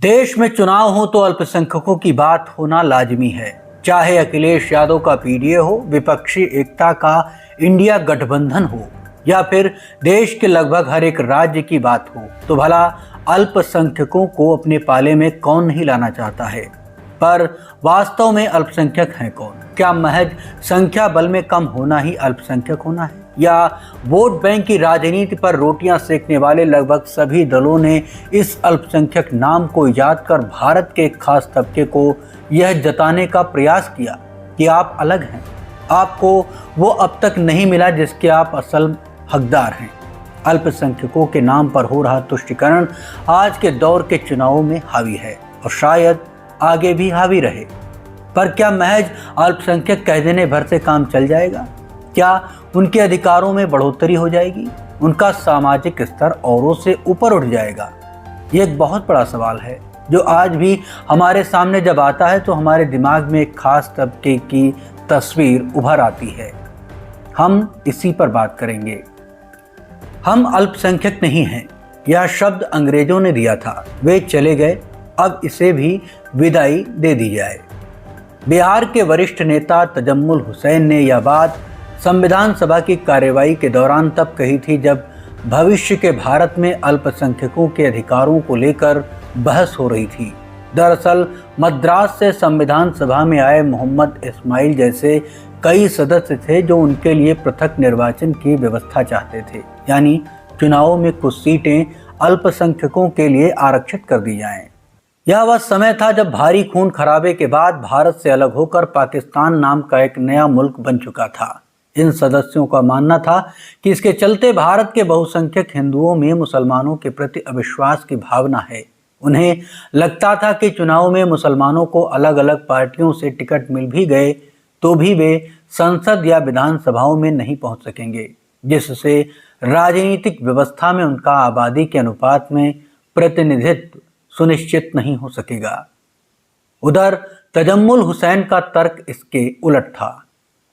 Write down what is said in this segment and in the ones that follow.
देश में चुनाव हो तो अल्पसंख्यकों की बात होना लाजमी है। चाहे अखिलेश यादव का पीडीए हो, विपक्षी एकता का इंडिया गठबंधन हो या फिर देश के लगभग हर एक राज्य की बात हो, तो भला अल्पसंख्यकों को अपने पाले में कौन नहीं लाना चाहता है। पर वास्तव में अल्पसंख्यक हैं कौन? क्या महज संख्या बल में कम होना ही अल्पसंख्यक होना है, या वोट बैंक की राजनीति पर रोटियां सेकने वाले लगभग सभी दलों ने इस अल्पसंख्यक नाम को इजाद कर भारत के एक खास तबके को यह जताने का प्रयास किया कि आप अलग हैं, आपको वो अब तक नहीं मिला जिसके आप असल हकदार हैं। अल्पसंख्यकों के नाम पर हो रहा तुष्टीकरण आज के दौर के चुनावों में हावी है और शायद आगे भी हावी रहे। पर क्या महज अल्पसंख्यक कह देने भर से काम चल जाएगा? क्या उनके अधिकारों में बढ़ोतरी हो जाएगी? उनका सामाजिक स्तर औरों से ऊपर उठ जाएगा? ये एक बहुत बड़ा सवाल है जो आज भी हमारे सामने जब आता है तो हमारे दिमाग में एक खास तबके की तस्वीर उभर आती है। हम इसी पर बात करेंगे। हम अल्पसंख्यक नहीं हैं, यह शब्द अंग्रेजों ने दिया था, वे चले गए, अब इसे भी विदाई दे दी जाए। बिहार के वरिष्ठ नेता तजम्मुल हुसैन ने यह बात संविधान सभा की कार्यवाही के दौरान तब कही थी जब भविष्य के भारत में अल्पसंख्यकों के अधिकारों को लेकर बहस हो रही थी। दरअसल मद्रास से संविधान सभा में आए मोहम्मद इस्माइल जैसे कई सदस्य थे जो उनके लिए पृथक निर्वाचन की व्यवस्था चाहते थे, यानी चुनावों में कुछ सीटें अल्पसंख्यकों के लिए आरक्षित कर दी जाएं। यह वह समय था जब भारी खून खराबे के बाद भारत से अलग होकर पाकिस्तान नाम का एक नया मुल्क बन चुका था। इन सदस्यों का मानना था कि इसके चलते भारत के बहुसंख्यक हिंदुओं में मुसलमानों के प्रति अविश्वास की भावना है। उन्हें लगता था कि चुनाव में मुसलमानों को अलग अलग पार्टियों से टिकट मिल भी गए तो भी वे संसद या विधानसभाओं में नहीं पहुंच सकेंगे, जिससे राजनीतिक व्यवस्था में उनका आबादी के अनुपात में प्रतिनिधित्व सुनिश्चित नहीं हो सकेगा। उधर तजम्मुल हुसैन का तर्क इसके उलट था।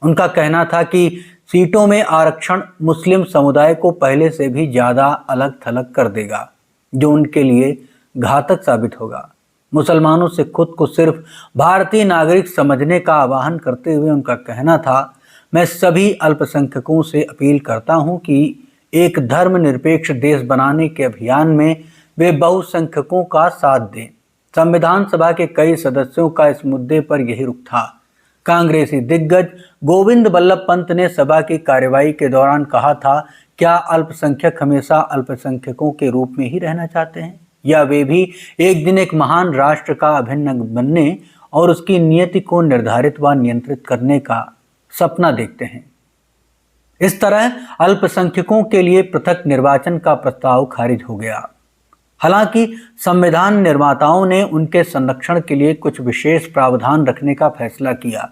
उनका कहना था कि सीटों में आरक्षण मुस्लिम समुदाय को पहले से भी ज़्यादा अलग थलग कर देगा, जो उनके लिए घातक साबित होगा। मुसलमानों से खुद को सिर्फ भारतीय नागरिक समझने का आह्वान करते हुए उनका कहना था, मैं सभी अल्पसंख्यकों से अपील करता हूं कि एक धर्मनिरपेक्ष देश बनाने के अभियान में वे बहुसंख्यकों का साथ दें। संविधान सभा के कई सदस्यों का इस मुद्दे पर यही रुख था। कांग्रेसी दिग्गज गोविंद बल्लभ पंत ने सभा की कार्यवाही के दौरान कहा था, क्या अल्पसंख्यक हमेशा अल्पसंख्यकों के रूप में ही रहना चाहते हैं, या वे भी एक दिन एक महान राष्ट्र का अभिन्न अंग बनने और उसकी नियति को निर्धारित व नियंत्रित करने का सपना देखते हैं? इस तरह अल्पसंख्यकों के लिए पृथक निर्वाचन का प्रस्ताव खारिज हो गया। हालांकि संविधान निर्माताओं ने उनके संरक्षण के लिए कुछ विशेष प्रावधान रखने का फैसला किया।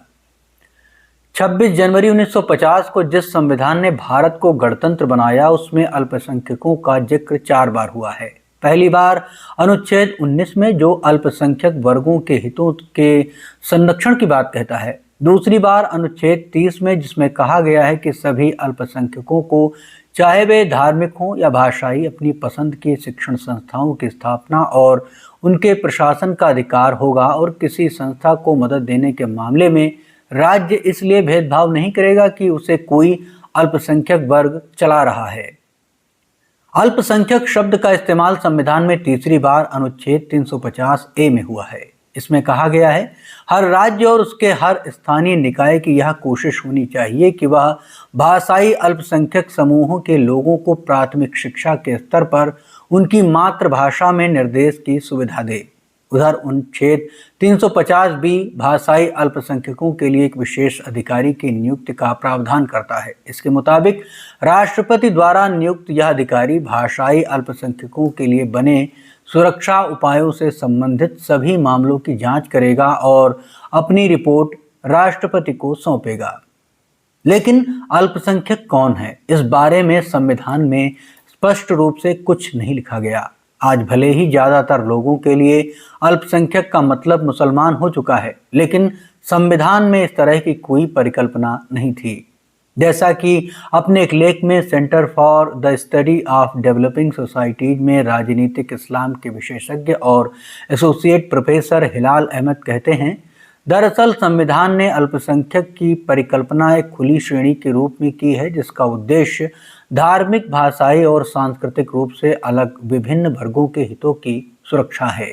26 जनवरी 1950 को जिस संविधान ने भारत को गणतंत्र बनाया उसमें अल्पसंख्यकों का जिक्र 4 बार हुआ है। पहली बार अनुच्छेद 19 में, जो अल्पसंख्यक वर्गों के हितों के संरक्षण की बात कहता है। दूसरी बार अनुच्छेद 30 में, जिसमें कहा गया है कि सभी अल्पसंख्यकों को चाहे वे धार्मिक हों या भाषाई अपनी पसंद की शिक्षण संस्थाओं की स्थापना और उनके प्रशासन का अधिकार होगा, और किसी संस्था को मदद देने के मामले में राज्य इसलिए भेदभाव नहीं करेगा कि उसे कोई अल्पसंख्यक वर्ग चला रहा है। अल्पसंख्यक शब्द का इस्तेमाल संविधान में तीसरी बार अनुच्छेद 350A में हुआ है। इसमें कहा गया है, हर राज्य और उसके हर स्थानीय निकाय की यह कोशिश होनी चाहिए कि वह भाषाई अल्पसंख्यक समूहों के लोगों को प्राथमिक शिक्षा के स्तर पर उनकी मातृभाषा में निर्देश की सुविधा दे। उधर अनुच्छेद 350B भाषाई अल्पसंख्यकों के लिए एक विशेष अधिकारी की नियुक्ति का प्रावधान करता है। इसके मुताबिक राष्ट्रपति द्वारा नियुक्त यह अधिकारी भाषाई अल्पसंख्यकों के लिए बने सुरक्षा उपायों से संबंधित सभी मामलों की जांच करेगा और अपनी रिपोर्ट राष्ट्रपति को सौंपेगा। लेकिन अल्पसंख्यक कौन है, इस बारे में संविधान में स्पष्ट रूप से कुछ नहीं लिखा गया। आज भले ही ज़्यादातर लोगों के लिए अल्पसंख्यक का मतलब मुसलमान हो चुका है, लेकिन संविधान में इस तरह की कोई परिकल्पना नहीं थी। जैसा कि अपने एक लेख में centre for the study of developing societies में राजनीतिक इस्लाम के विशेषज्ञ और एसोसिएट प्रोफेसर हिलाल अहमद कहते हैं, दरअसल संविधान ने अल्पसंख्यक की परिकल्पना एक खुली श्रेणी के रूप में की है, जिसका उद्देश्य धार्मिक, भाषाई और सांस्कृतिक रूप से अलग विभिन्न वर्गों के हितों की सुरक्षा है।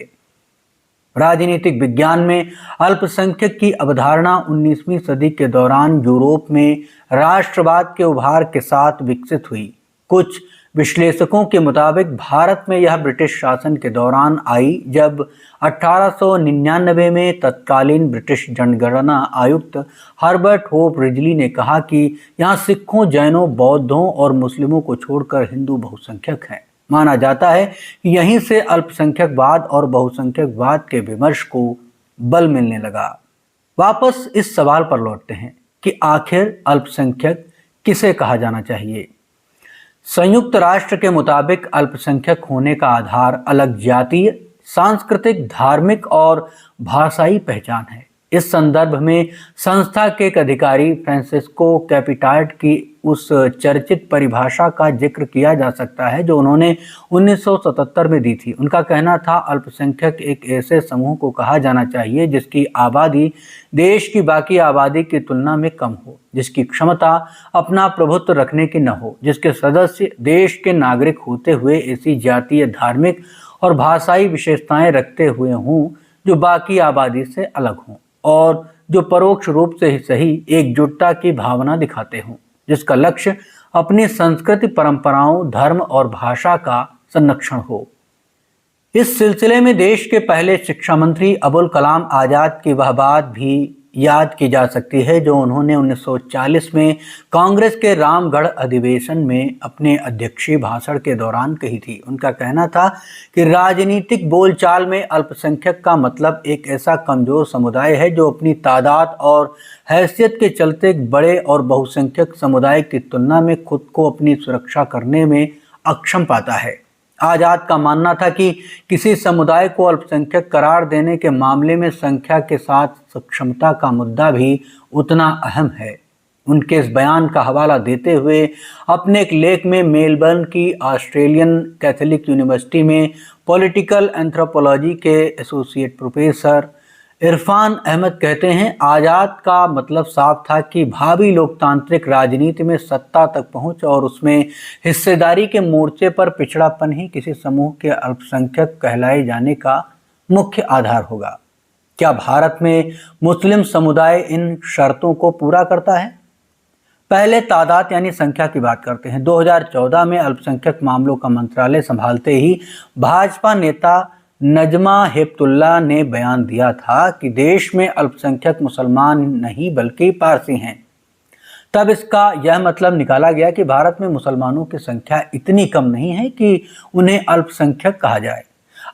राजनीतिक विज्ञान में अल्पसंख्यक की अवधारणा 19वीं सदी के दौरान यूरोप में राष्ट्रवाद के उभार के साथ विकसित हुई। कुछ विश्लेषकों के मुताबिक भारत में यह ब्रिटिश शासन के दौरान आई, जब 1899 में तत्कालीन ब्रिटिश जनगणना आयुक्त हर्बर्ट होप रिजली ने कहा कि यहाँ सिखों, जैनों, बौद्धों और मुस्लिमों को छोड़कर हिंदू बहुसंख्यक हैं। माना जाता है कि यहीं से अल्पसंख्यकवाद और बहुसंख्यकवाद के विमर्श को बल मिलने लगा। वापस इस सवाल पर लौटते हैं कि आखिर अल्पसंख्यक किसे कहा जाना चाहिए। संयुक्त राष्ट्र के मुताबिक अल्पसंख्यक होने का आधार अलग जातीय, सांस्कृतिक, धार्मिक और भाषाई पहचान है। इस संदर्भ में संस्था के एक अधिकारी फ्रांसिस्को कैपिटार्ट की उस चर्चित परिभाषा का जिक्र किया जा सकता है जो उन्होंने 1977 में दी थी। उनका कहना था, अल्पसंख्यक एक ऐसे समूह को कहा जाना चाहिए जिसकी आबादी देश की बाकी आबादी की तुलना में कम हो, जिसकी क्षमता अपना प्रभुत्व रखने की न हो, जिसके सदस्य देश के नागरिक होते हुए ऐसी जातीय, धार्मिक और भाषाई विशेषताएं रखते हुए हों जो बाकी आबादी से अलग हों, और जो परोक्ष रूप से ही सही एकजुटता की भावना दिखाते हों, जिसका लक्ष्य अपनी संस्कृति, परंपराओं, धर्म और भाषा का संरक्षण हो। इस सिलसिले में देश के पहले शिक्षा मंत्री अबुल कलाम आज़ाद की वह बात भी याद की जा सकती है जो उन्होंने 1940 में कांग्रेस के रामगढ़ अधिवेशन में अपने अध्यक्षीय भाषण के दौरान कही थी। उनका कहना था कि राजनीतिक बोलचाल में अल्पसंख्यक का मतलब एक ऐसा कमजोर समुदाय है जो अपनी तादाद और हैसियत के चलते बड़े और बहुसंख्यक समुदाय की तुलना में खुद को अपनी सुरक्षा करने में अक्षम पाता है। आज़ाद का मानना था कि किसी समुदाय को अल्पसंख्यक करार देने के मामले में संख्या के साथ सक्षमता का मुद्दा भी उतना अहम है। उनके इस बयान का हवाला देते हुए अपने एक लेख में मेलबर्न की ऑस्ट्रेलियन कैथोलिक यूनिवर्सिटी में पॉलिटिकल एंथ्रोपोलॉजी के एसोसिएट प्रोफेसर इरफान अहमद कहते हैं, आज़ाद का मतलब साफ था कि भावी लोकतांत्रिक राजनीति में सत्ता तक पहुंच और उसमें हिस्सेदारी के मोर्चे पर पिछड़ापन ही किसी समूह के अल्पसंख्यक कहलाए जाने का मुख्य आधार होगा। क्या भारत में मुस्लिम समुदाय इन शर्तों को पूरा करता है? पहले तादाद यानी संख्या की बात करते हैं। 2014 में अल्पसंख्यक मामलों का मंत्रालय संभालते ही भाजपा नेता नजमा हेपतुल्ला ने बयान दिया था कि देश में अल्पसंख्यक मुसलमान नहीं बल्कि पारसी हैं। तब इसका यह मतलब निकाला गया कि भारत में मुसलमानों की संख्या इतनी कम नहीं है कि उन्हें अल्पसंख्यक कहा जाए।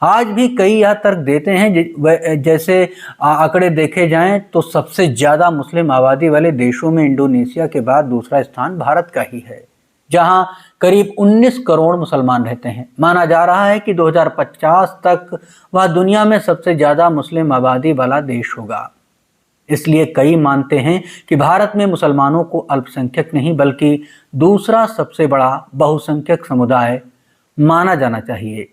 आज भी कई यह तर्क देते हैं, जैसे आंकड़े देखे जाएं तो सबसे ज़्यादा मुस्लिम आबादी वाले देशों में इंडोनेशिया के बाद दूसरा स्थान भारत का ही है, जहां करीब 19 करोड़ मुसलमान रहते हैं। माना जा रहा है कि 2050 तक वह दुनिया में सबसे ज़्यादा मुस्लिम आबादी वाला देश होगा। इसलिए कई मानते हैं कि भारत में मुसलमानों को अल्पसंख्यक नहीं बल्कि दूसरा सबसे बड़ा बहुसंख्यक समुदाय माना जाना चाहिए।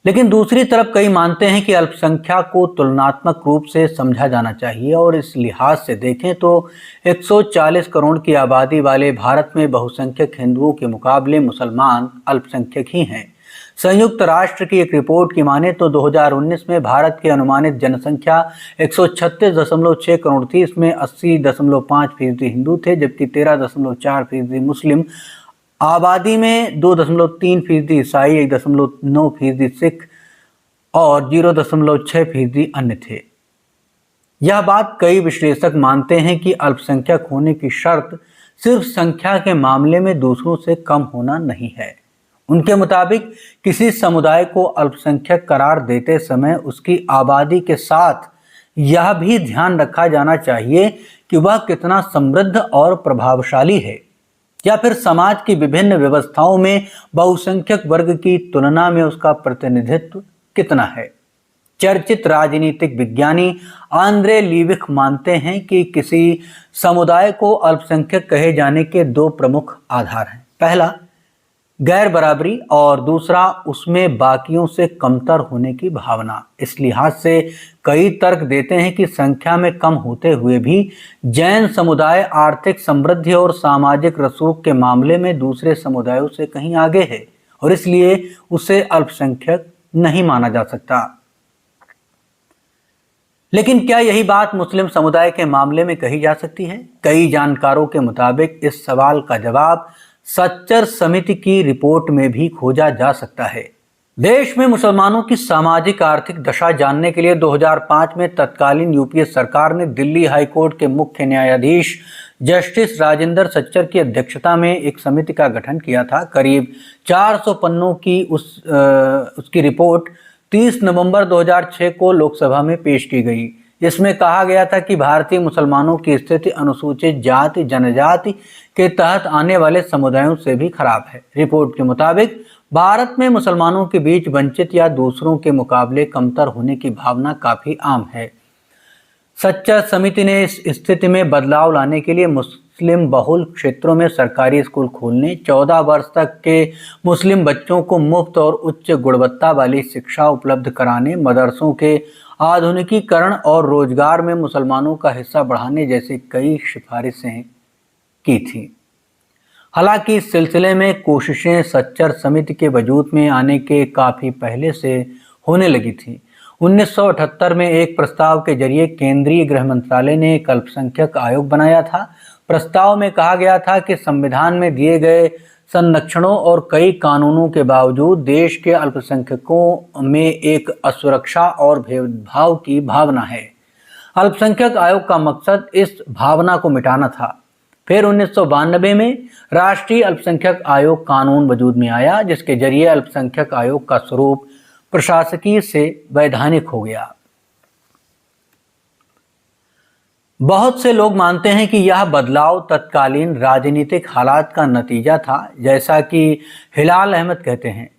लेकिन दूसरी तरफ कई मानते हैं कि अल्पसंख्यक को तुलनात्मक रूप से समझा जाना चाहिए, और इस लिहाज से देखें तो 140 करोड़ की आबादी वाले भारत में बहुसंख्यक हिंदुओं के मुकाबले मुसलमान अल्पसंख्यक ही हैं। संयुक्त राष्ट्र की एक रिपोर्ट की माने तो 2019 में भारत की अनुमानित जनसंख्या 136.6 करोड़ थी। इसमें 80.5% हिंदू थे, जबकि 13.4% मुस्लिम, आबादी में 2.3% ईसाई, 1.9% सिख और 0.6% अन्य थे। यह बात कई विश्लेषक मानते हैं कि अल्पसंख्यक होने की शर्त सिर्फ संख्या के मामले में दूसरों से कम होना नहीं है। उनके मुताबिक किसी समुदाय को अल्पसंख्यक करार देते समय उसकी आबादी के साथ यह भी ध्यान रखा जाना चाहिए कि वह कितना समृद्ध और प्रभावशाली है, या फिर समाज की विभिन्न व्यवस्थाओं में बहुसंख्यक वर्ग की तुलना में उसका प्रतिनिधित्व कितना है। चर्चित राजनीतिक विज्ञानी आंद्रे लीविक मानते हैं कि किसी समुदाय को अल्पसंख्यक कहे जाने के दो प्रमुख आधार हैं। पहला, गैर बराबरी, और दूसरा उसमें बाकियों से कमतर होने की भावना। इस लिहाज से कई तर्क देते हैं कि संख्या में कम होते हुए भी जैन समुदाय आर्थिक समृद्धि और सामाजिक रसूख के मामले में दूसरे समुदायों से कहीं आगे है और इसलिए उसे अल्पसंख्यक नहीं माना जा सकता। लेकिन क्या यही बात मुस्लिम समुदाय के मामले में कही जा सकती है? कई जानकारों के मुताबिक इस सवाल का जवाब सच्चर समिति की रिपोर्ट में भी खोजा जा सकता है। देश में मुसलमानों की सामाजिक आर्थिक दशा जानने के लिए 2005 में तत्कालीन यूपीए सरकार ने दिल्ली हाई कोर्ट के मुख्य न्यायाधीश जस्टिस राजेंद्र सच्चर की अध्यक्षता में एक समिति का गठन किया था। करीब 400 पन्नों की उसकी रिपोर्ट 30 नवंबर 2006 को लोकसभा में पेश की गई। इसमें कहा गया था कि भारतीय मुसलमानों की स्थिति अनुसूचित जाति जनजाति के तहत आने वाले समुदायों से भी खराब है। रिपोर्ट के मुताबिक भारत में मुसलमानों के बीच वंचित या दूसरों के मुकाबले कमतर होने की भावना काफी आम है। सच्चर समिति ने इस स्थिति में बदलाव लाने के लिए मुस्लिम बहुल क्षेत्रों में सरकारी स्कूल खोलने, 14 वर्ष तक के मुस्लिम बच्चों को मुफ्त और उच्च गुणवत्ता वाली शिक्षा उपलब्ध कराने, मदरसों के आधुनिकीकरण और रोजगार में मुसलमानों का हिस्सा बढ़ाने जैसी कई सिफारिशें की थी। हालांकि इस सिलसिले में कोशिशें सच्चर समिति के वजूद में आने के काफ़ी पहले से होने लगी थी। 1978 में एक प्रस्ताव के जरिए केंद्रीय गृह मंत्रालय ने एक अल्पसंख्यक आयोग बनाया था। प्रस्ताव में कहा गया था कि संविधान में दिए गए संरक्षणों और कई कानूनों के बावजूद देश के अल्पसंख्यकों में एक असुरक्षा और भेदभाव की भावना है। अल्पसंख्यक आयोग का मकसद इस भावना को मिटाना था। फिर 1992 में राष्ट्रीय अल्पसंख्यक आयोग कानून वजूद में आया, जिसके जरिए अल्पसंख्यक आयोग का स्वरूप प्रशासकीय से वैधानिक हो गया। बहुत से लोग मानते हैं कि यह बदलाव तत्कालीन राजनीतिक हालात का नतीजा था। जैसा कि हिलाल अहमद कहते हैं,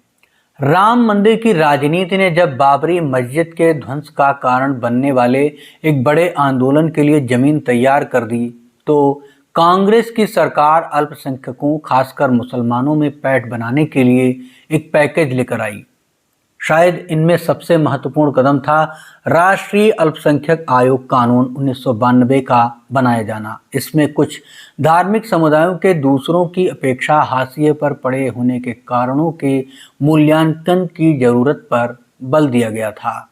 राम मंदिर की राजनीति ने जब बाबरी मस्जिद के ध्वंस का कारण बनने वाले एक बड़े आंदोलन के लिए जमीन तैयार कर दी, तो कांग्रेस की सरकार अल्पसंख्यकों खासकर मुसलमानों में पैठ बनाने के लिए एक पैकेज लेकर आई। शायद इनमें सबसे महत्वपूर्ण कदम था राष्ट्रीय अल्पसंख्यक आयोग कानून 1992 का बनाया जाना। इसमें कुछ धार्मिक समुदायों के दूसरों की अपेक्षा हाशिए पर पड़े होने के कारणों के मूल्यांकन की जरूरत पर बल दिया गया था।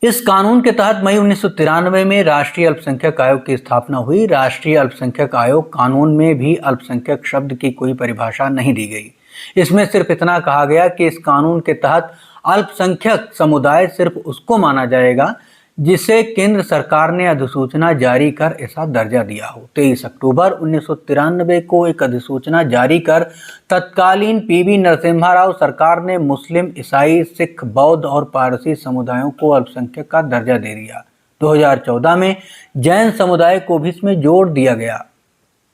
इस कानून के तहत मई 1993 में राष्ट्रीय अल्पसंख्यक आयोग की स्थापना हुई। राष्ट्रीय अल्पसंख्यक आयोग कानून में भी अल्पसंख्यक शब्द की कोई परिभाषा नहीं दी गई। इसमें सिर्फ इतना कहा गया कि इस कानून के तहत अल्पसंख्यक समुदाय सिर्फ उसको माना जाएगा जिसे केंद्र सरकार ने अधिसूचना जारी कर ऐसा दर्जा दिया हो। 23 अक्टूबर 1993 को एक अधिसूचना जारी कर तत्कालीन पीवी नरसिम्हा राव सरकार ने मुस्लिम, ईसाई, सिख, बौद्ध और पारसी समुदायों को अल्पसंख्यक का दर्जा दे दिया। 2014 में जैन समुदाय को भी इसमें जोड़ दिया गया,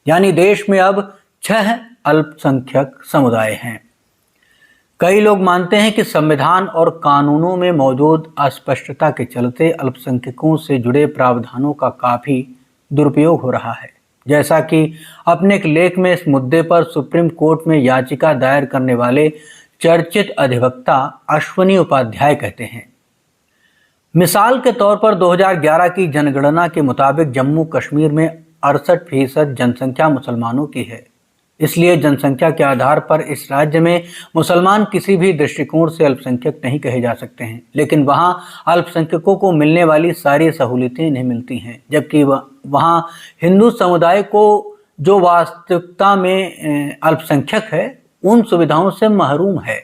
यानी देश में अब 6 अल्पसंख्यक समुदाय हैं। कई लोग मानते हैं कि संविधान और कानूनों में मौजूद अस्पष्टता के चलते अल्पसंख्यकों से जुड़े प्रावधानों का काफ़ी दुरुपयोग हो रहा है। जैसा कि अपने एक लेख में इस मुद्दे पर सुप्रीम कोर्ट में याचिका दायर करने वाले चर्चित अधिवक्ता अश्वनी उपाध्याय कहते हैं। मिसाल के तौर पर 2011 की जनगणना के मुताबिक जम्मू कश्मीर में 68% जनसंख्या मुसलमानों की है। इसलिए जनसंख्या के आधार पर इस राज्य में मुसलमान किसी भी दृष्टिकोण से अल्पसंख्यक नहीं कहे जा सकते हैं, लेकिन वहाँ अल्पसंख्यकों को मिलने वाली सारी सहूलियतें नहीं मिलती हैं, जबकि वहाँ हिंदू समुदाय को जो वास्तविकता में अल्पसंख्यक है उन सुविधाओं से महरूम है।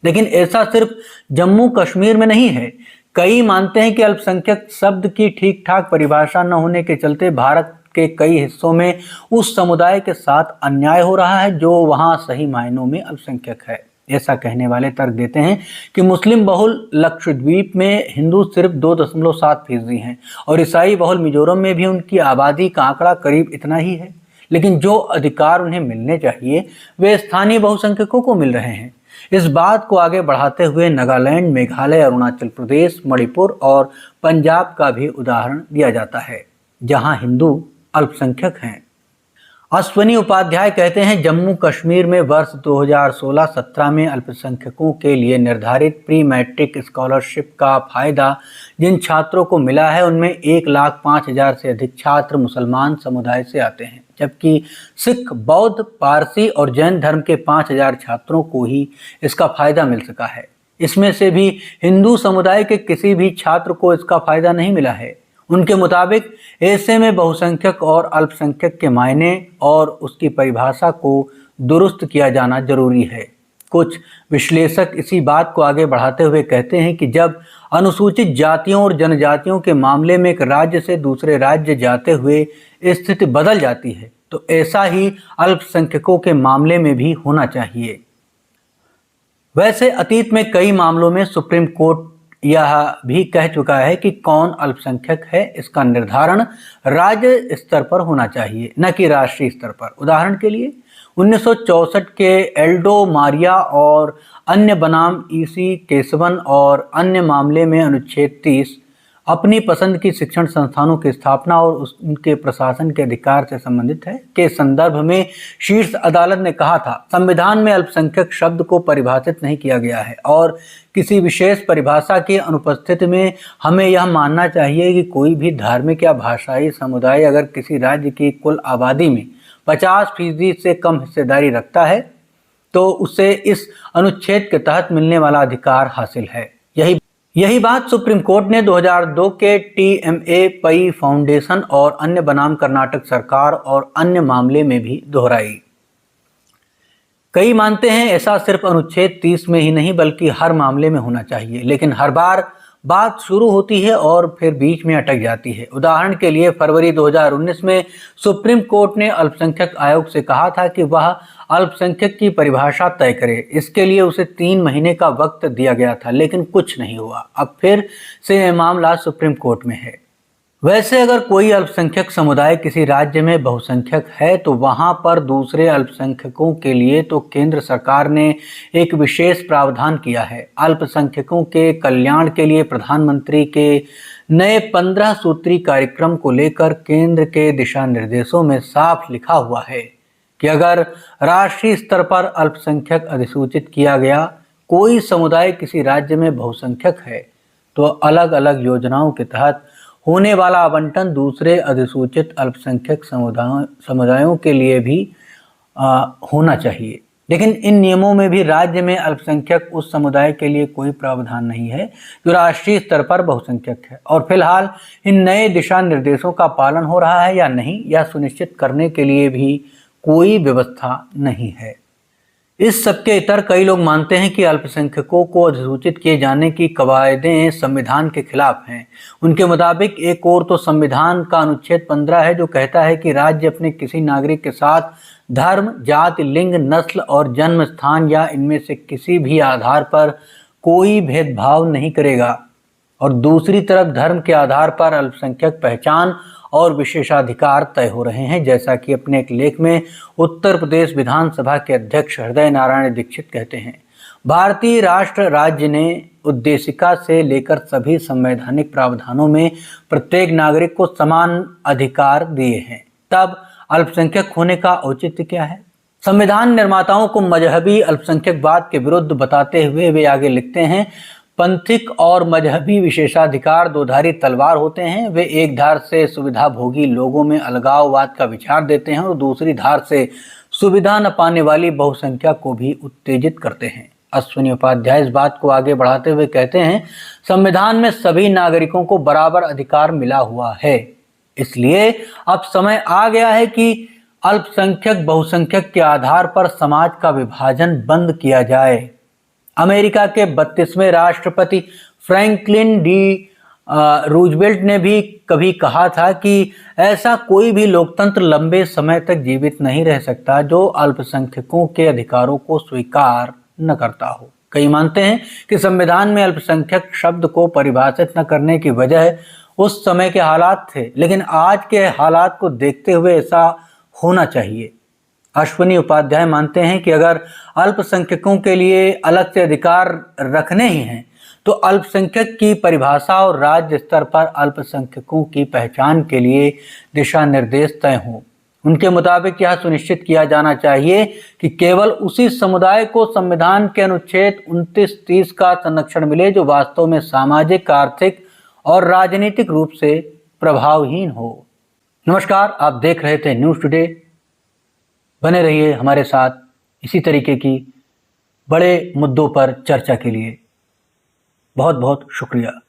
लेकिन ऐसा सिर्फ जम्मू कश्मीर में नहीं है। कई मानते हैं कि अल्पसंख्यक शब्द की ठीक ठाक परिभाषा न होने के चलते भारत के कई हिस्सों में उस समुदाय के साथ अन्याय हो रहा है जो वहां सही मायनों में अल्पसंख्यक है। ऐसा कहने वाले तर्क देते हैं कि मुस्लिम बहुल लक्षद्वीप में हिंदू सिर्फ 2.7% हैं और ईसाई बहुल मिजोरम में भी उनकी आबादी का आंकड़ा करीब इतना ही है, लेकिन जो अधिकार उन्हें मिलने चाहिए वे स्थानीय बहुसंख्यकों को मिल रहे हैं। इस बात को आगे बढ़ाते हुए नागालैंड, मेघालय, अरुणाचल प्रदेश, मणिपुर और पंजाब का भी उदाहरण दिया जाता है, जहां हिंदू अल्पसंख्यक हैं। अश्वनी उपाध्याय कहते हैं, जम्मू कश्मीर में वर्ष 2016-17 में अल्पसंख्यकों के लिए निर्धारित प्री मैट्रिक स्कॉलरशिप का फायदा जिन छात्रों को मिला है उनमें 1,05,000 से अधिक छात्र मुसलमान समुदाय से आते हैं, जबकि सिख, बौद्ध, पारसी और जैन धर्म के 5,000 छात्रों को ही इसका फायदा मिल सका है। इसमें से भी हिंदू समुदाय के किसी भी छात्र को इसका फायदा नहीं मिला है। उनके मुताबिक ऐसे में बहुसंख्यक और अल्पसंख्यक के मायने और उसकी परिभाषा को दुरुस्त किया जाना जरूरी है। कुछ विश्लेषक इसी बात को आगे बढ़ाते हुए कहते हैं कि जब अनुसूचित जातियों और जनजातियों के मामले में एक राज्य से दूसरे राज्य जाते हुए स्थिति बदल जाती है, तो ऐसा ही अल्पसंख्यकों के मामले में भी होना चाहिए। वैसे अतीत में कई मामलों में सुप्रीम कोर्ट यह भी कह चुका है कि कौन अल्पसंख्यक है, इसका निर्धारण राज्य स्तर पर होना चाहिए, न कि राष्ट्रीय स्तर पर। उदाहरण के लिए 1964 के एल्डो मारिया और अन्य बनाम ईसी केशवन और अन्य मामले में अनुच्छेद 30 अपनी पसंद की शिक्षण संस्थानों की स्थापना और उनके प्रशासन के अधिकार से संबंधित है के संदर्भ में शीर्ष अदालत ने कहा था, संविधान में अल्पसंख्यक शब्द को परिभाषित नहीं किया गया है और किसी विशेष परिभाषा की अनुपस्थिति में हमें यह मानना चाहिए कि कोई भी धार्मिक या भाषाई समुदाय अगर किसी राज्य की कुल आबादी में 50% से कम हिस्सेदारी रखता है तो उसे इस अनुच्छेद के तहत मिलने वाला अधिकार हासिल है। यही बात सुप्रीम कोर्ट ने 2002 के TMA पई फाउंडेशन और अन्य बनाम कर्नाटक सरकार और अन्य मामले में भी दोहराई। कई मानते हैं ऐसा सिर्फ अनुच्छेद 30 में ही नहीं बल्कि हर मामले में होना चाहिए, लेकिन हर बार बात शुरू होती है और फिर बीच में अटक जाती है। उदाहरण के लिए फरवरी 2019 में सुप्रीम कोर्ट ने अल्पसंख्यक आयोग से कहा था कि वह अल्पसंख्यक की परिभाषा तय करे। इसके लिए उसे 3 महीने का वक्त दिया गया था, लेकिन कुछ नहीं हुआ। अब फिर से यह मामला सुप्रीम कोर्ट में है। वैसे अगर कोई अल्पसंख्यक समुदाय किसी राज्य में बहुसंख्यक है तो वहां पर दूसरे अल्पसंख्यकों के लिए तो केंद्र सरकार ने एक विशेष प्रावधान किया है। अल्पसंख्यकों के कल्याण के लिए प्रधानमंत्री के नए 15 सूत्री कार्यक्रम को लेकर केंद्र के दिशा निर्देशों में साफ लिखा हुआ है कि अगर राष्ट्रीय स्तर पर अल्पसंख्यक अधिसूचित किया गया कोई समुदाय किसी राज्य में बहुसंख्यक है तो अलग अलग योजनाओं के तहत होने वाला आवंटन दूसरे अधिसूचित अल्पसंख्यक समुदायों के लिए भी होना चाहिए। लेकिन इन नियमों में भी राज्य में अल्पसंख्यक उस समुदाय के लिए कोई प्रावधान नहीं है जो राष्ट्रीय स्तर पर बहुसंख्यक है। और फिलहाल इन नए दिशा निर्देशों का पालन हो रहा है या नहीं, यह सुनिश्चित करने के लिए भी कोई व्यवस्था नहीं है। इस सबके इतर कई लोग मानते हैं कि अल्पसंख्यकों को अधिसूचित किए जाने की कवायदें संविधान के खिलाफ हैं। उनके मुताबिक एक और तो संविधान का अनुच्छेद 15 है जो कहता है कि राज्य अपने किसी नागरिक के साथ धर्म, जाति, लिंग, नस्ल और जन्म स्थान या इनमें से किसी भी आधार पर कोई भेदभाव नहीं करेगा। और दूसरी तरफ धर्म के आधार पर अल्पसंख्यक पहचान और विशेषाधिकार तय हो रहे हैं, जैसा कि अपने एक लेख में उत्तर प्रदेश विधानसभा के अध्यक्ष हृदय नारायण दीक्षित कहते हैं। भारतीय राष्ट्र राज्य ने उद्देशिका से लेकर सभी संवैधानिक प्रावधानों में प्रत्येक नागरिक को समान अधिकार दिए हैं, तब अल्पसंख्यक होने का औचित्य क्या है? संविधान निर्माताओं को मजहबी अल्पसंख्यकवाद के विरुद्ध बताते हुए वे आगे लिखते हैं, पंथिक और मजहबी विशेषाधिकार दोधारी तलवार होते हैं। वे एक धार से सुविधा भोगी लोगों में अलगाववाद का विचार देते हैं और दूसरी धार से सुविधा न पाने वाली बहुसंख्या को भी उत्तेजित करते हैं। अश्वनी उपाध्याय इस बात को आगे बढ़ाते हुए कहते हैं, संविधान में सभी नागरिकों को बराबर अधिकार मिला हुआ है, इसलिए अब समय आ गया है कि अल्पसंख्यक बहुसंख्यक के आधार पर समाज का विभाजन बंद किया जाए। अमेरिका के 32वें राष्ट्रपति फ्रैंकलिन डी रूजवेल्ट ने भी कभी कहा था कि ऐसा कोई भी लोकतंत्र लंबे समय तक जीवित नहीं रह सकता जो अल्पसंख्यकों के अधिकारों को स्वीकार न करता हो। कई मानते हैं कि संविधान में अल्पसंख्यक शब्द को परिभाषित न करने की वजह उस समय के हालात थे, लेकिन आज के हालात को देखते हुए ऐसा होना चाहिए। अश्विनी उपाध्याय मानते हैं कि अगर अल्पसंख्यकों के लिए अलग से अधिकार रखने ही हैं तो अल्पसंख्यक की परिभाषा और राज्य स्तर पर अल्पसंख्यकों की पहचान के लिए दिशा निर्देश तय हों। उनके मुताबिक यह सुनिश्चित किया जाना चाहिए कि केवल उसी समुदाय को संविधान के अनुच्छेद 29-30 का संरक्षण मिले जो वास्तव में सामाजिक, आर्थिक और राजनीतिक रूप से प्रभावहीन हो। नमस्कार, आप देख रहे थे न्यूज़ टुडे। बने रहिए हमारे साथ इसी तरीके की बड़े मुद्दों पर चर्चा के लिए। बहुत बहुत शुक्रिया।